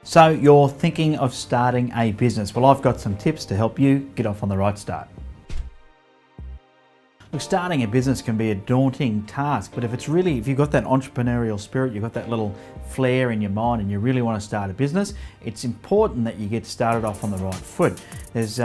So you're thinking of starting a business. Well, I've got some tips to help you get off on the right start. Look, starting a business can be a daunting task, but if you've got that entrepreneurial spirit, you've got that little flair in your mind and you really want to start a business, it's important that you get started off on the right foot. There's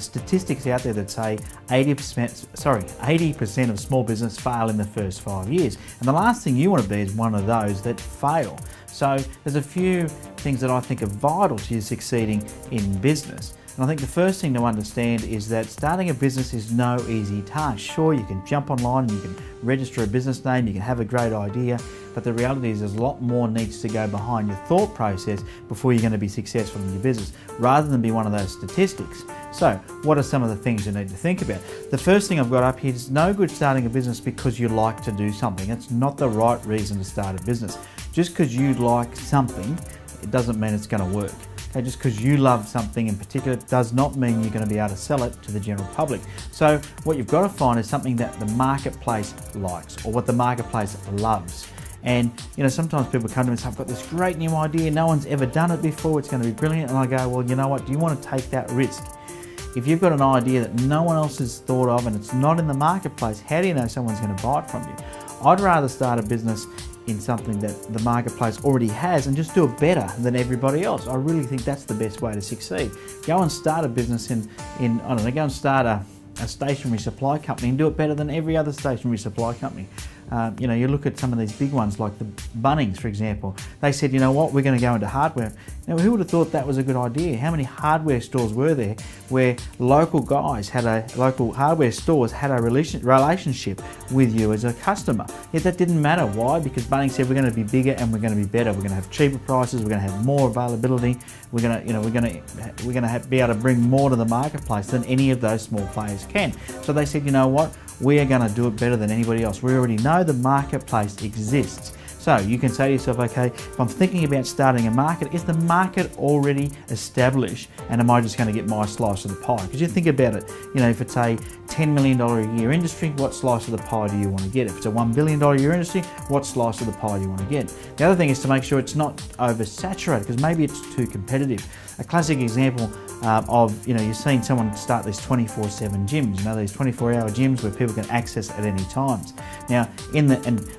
statistics out there that say 80% of small business fail in the first 5 years. And the last thing you want to be is one of those that fail. So there's a few things that I think are vital to you succeeding in business. And I think the first thing to understand is that starting a business is no easy task. Sure, you can jump online and you can register a business name, you can have a great idea, but the reality is there's a lot more needs to go behind your thought process before you're going to be successful in your business, rather than be one of those statistics. So, what are some of the things you need to think about? The first thing I've got up here is no good starting a business because you like to do something. It's not the right reason to start a business. Just because you like something, it doesn't mean it's going to work. Okay, just because you love something in particular does not mean you're going to be able to sell it to the general public. So what you've got to find is something that the marketplace likes or what the marketplace loves. And sometimes people come to me and say, I've got this great new idea, no one's ever done it before, it's going to be brilliant. And I go, well, you know what, do you want to take that risk? If you've got an idea that no one else has thought of and it's not in the marketplace, how do you know someone's going to buy it from you? I'd rather start a business in something that the marketplace already has and just do it better than everybody else. I really think that's the best way to succeed. Go and start a business go and start a stationery supply company and do it better than every other stationery supply company. You look at some of these big ones like the Bunnings, for example. They said, you know what, we're going to go into hardware. Now, who would have thought that was a good idea? How many hardware stores were there where local hardware stores had a relationship with you as a customer? Yet that didn't matter. Why? Because Bunnings said we're going to be bigger and we're going to be better. We're going to have cheaper prices. We're going to have more availability. We're going to be able to bring more to the marketplace than any of those small players can. So they said, you know what? We are going to do it better than anybody else. We already know the marketplace exists. So you can say to yourself, okay, if I'm thinking about starting a market, is the market already established? And am I just going to get my slice of the pie? Because you think about it, if it's a $10 million a year industry, what slice of the pie do you want to get? If it's a $1 billion a year industry, what slice of the pie do you want to get? The other thing is to make sure it's not oversaturated, because maybe it's too competitive. A classic example you're seeing someone start these 24/7 gyms, these 24-hour gyms where people can access at any times. Now, and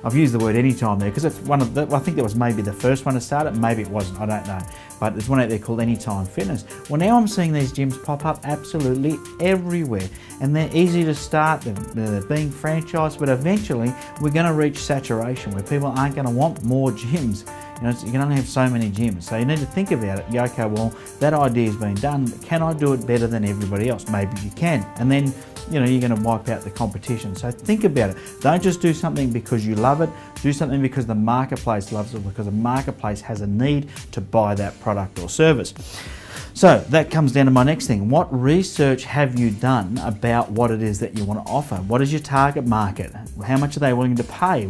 I've used the word anytime there because it's I think that was maybe the first one to start it, maybe it wasn't, I don't know. But there's one out there called Anytime Fitness. Well, now I'm seeing these gyms pop up absolutely everywhere, and they're easy to start, they're being franchised, but eventually we're going to reach saturation where people aren't going to want more gyms. You can only have so many gyms, so you need to think about it. Okay, well, that idea has been done. Can I do it better than everybody else? Maybe you can, and then you're going to wipe out the competition. So think about it. Don't just do something because you love it. Do something because the marketplace loves it, because the marketplace has a need to buy that product or service. So that comes down to my next thing. What research have you done about what it is that you want to offer? What is your target market? How much are they willing to pay?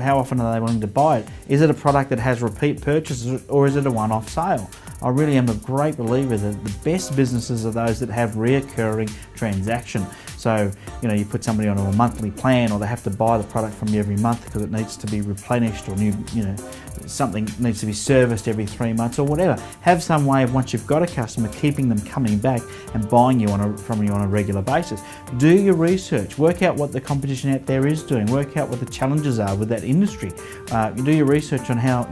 How often are they willing to buy it? Is it a product that has repeat purchases, or is it a one-off sale? I really am a great believer that the best businesses are those that have reoccurring transaction. So, you put somebody on a monthly plan, or they have to buy the product from you every month because it needs to be replenished, or something needs to be serviced every 3 months or whatever. Have some way of, once you've got a customer, keeping them coming back and buying from you on a regular basis. Do your research. Work out what the competition out there is doing. Work out what the challenges are with that industry. You do your research on how,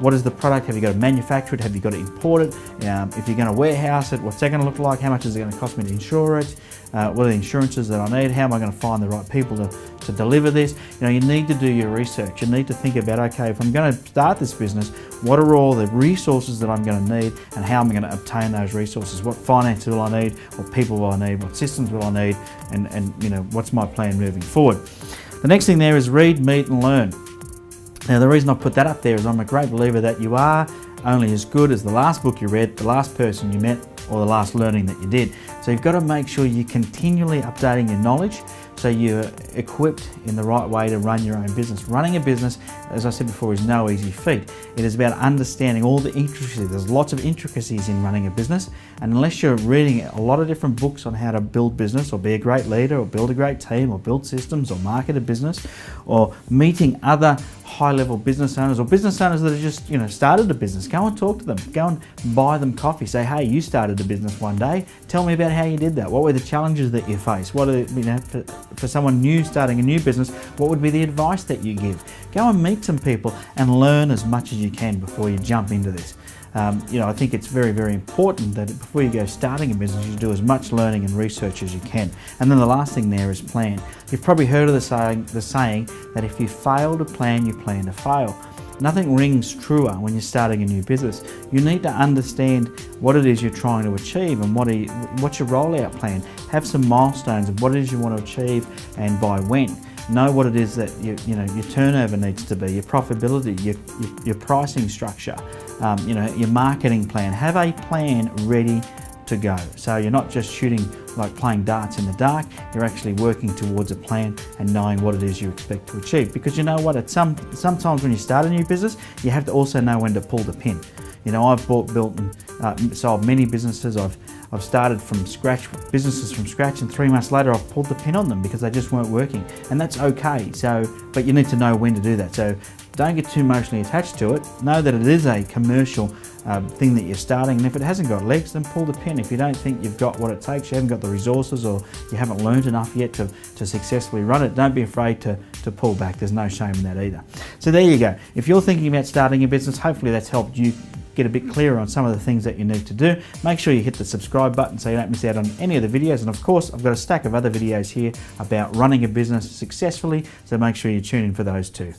what is the product? Have you got to manufacture it? Have you got to import it? If you're going to warehouse it, what's that going to look like? How much is it going to cost me to insure it? What are the insurances that I need? How am I going to find the right people to deliver this? You need to do your research. You need to think about, okay, if I'm going to start this business, what are all the resources that I'm going to need, and how am I going to obtain those resources? What finance will I need? What people will I need? What systems will I need? And what's my plan moving forward? The next thing there is read, meet and learn. Now, the reason I put that up there is I'm a great believer that you are only as good as the last book you read, the last person you met, or the last learning that you did. So you've got to make sure you're continually updating your knowledge so you're equipped in the right way to run your own business. Running a business, as I said before, is no easy feat. It is about understanding all the intricacies. There's lots of intricacies in running a business, and unless you're reading a lot of different books on how to build business, or be a great leader, or build a great team, or build systems, or market a business, or meeting other high-level business owners or business owners that have just, started a business. Go and talk to them. Go and buy them coffee. Say, hey, you started a business one day. Tell me about how you did that. What were the challenges that you faced? What are, for someone new starting a new business, what would be the advice that you give? Go and meet some people and learn as much as you can before you jump into this. I think it's very, very important that before you go starting a business, you do as much learning and research as you can. And then the last thing there is plan. You've probably heard of the saying that if you fail to plan, you plan to fail. Nothing rings truer when you're starting a new business. You need to understand what it is you're trying to achieve and what's your rollout plan. Have some milestones of what it is you want to achieve and by when. Know what it is that your turnover needs to be, your profitability, your pricing structure, your marketing plan. Have a plan ready to go. So you're not just shooting like playing darts in the dark, you're actually working towards a plan and knowing what it is you expect to achieve. Because you know what, sometimes when you start a new business, you have to also know when to pull the pin. I've built and sold many businesses. I've started from scratch, businesses from scratch, and 3 months later I've pulled the pin on them because they just weren't working, and that's okay. But you need to know when to do that. So don't get too emotionally attached to it. Know that it is a commercial thing that you're starting, and if it hasn't got legs, then pull the pin. If you don't think you've got what it takes, you haven't got the resources, or you haven't learned enough yet to successfully run it, don't be afraid to pull back. There's no shame in that either. So there you go. If you're thinking about starting a business, hopefully that's helped you get a bit clearer on some of the things that you need to do. Make sure you hit the subscribe button so you don't miss out on any of the videos. And of course, I've got a stack of other videos here about running a business successfully, so make sure you tune in for those too.